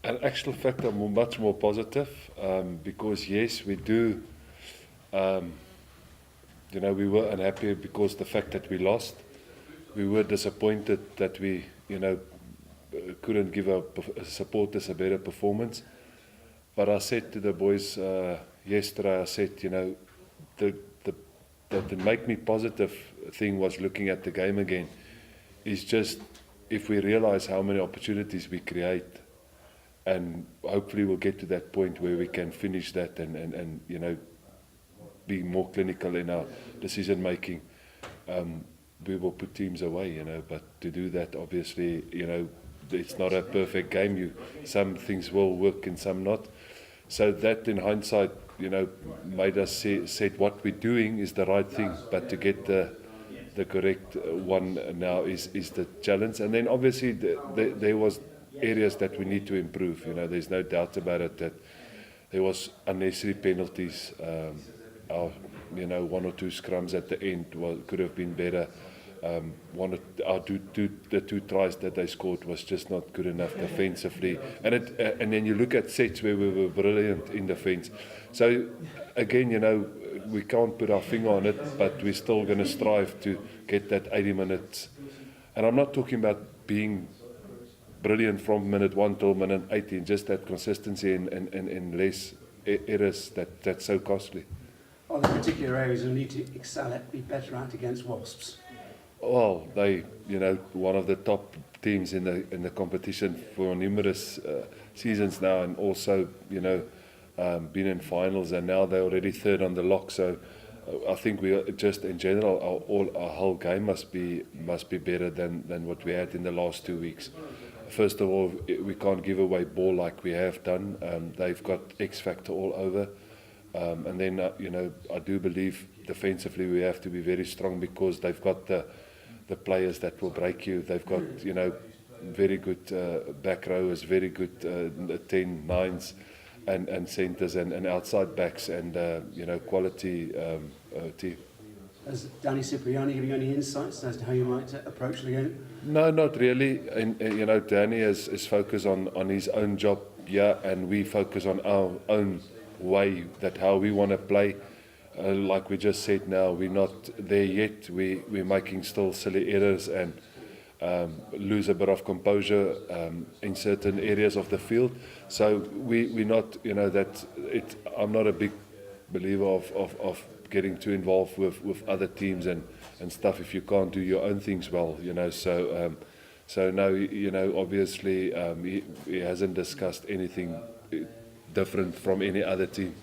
In actual fact, I'm much more positive because yes, we do. We were unhappy because the fact that we lost. We were disappointed that we, couldn't give our supporters a better performance. But I said to the boys yesterday, I said, the make me positive thing was looking at the game again. Is just if we realize how many opportunities we create, and hopefully we'll get to that point where we can finish that and be more clinical in our decision making. We will put teams away, but to do that, obviously, it's not a perfect game. Some things will work and some not. So that in hindsight, made us said what we're doing is the right thing, but to get the correct one now is the challenge. And then obviously there was areas that we need to improve. There's no doubt about it that there was unnecessary penalties. Our, one or two scrums at the end could have been better. The two tries that they scored was just not good enough defensively, and then you look at sets where we were brilliant in defence. So again, we can't put our finger on it, but we're still going to strive to get that 80 minutes. And I'm not talking about being brilliant from minute 1 till minute 18, just that consistency and less errors that's so costly. Are there particular areas you need to excel at, be better at against Wasps? Well, they, one of the top teams in the competition for numerous seasons now, and also, been in finals, and now they're already third on the lock. So I think we are just in general, our whole game must be better than what we had in the last 2 weeks. First of all, we can't give away ball like we have done. They've got X factor all over. And then, I do believe defensively we have to be very strong because they've got the players that will break you. They've got, very good back rowers, very good 10, 9s and centres and outside backs and, quality team. Has Danny Cipriani given you any insights as to how you might approach the game? No, not really. And Danny is focused on his own job, and we focus on our own way, that how we want to play. Like we just said now, we're not there yet. We're making still silly errors and lose a bit of composure in certain areas of the field. So we're not, I'm not a big believer of getting too involved with other teams and stuff if you can't do your own things well, So no, obviously he hasn't discussed anything different from any other team.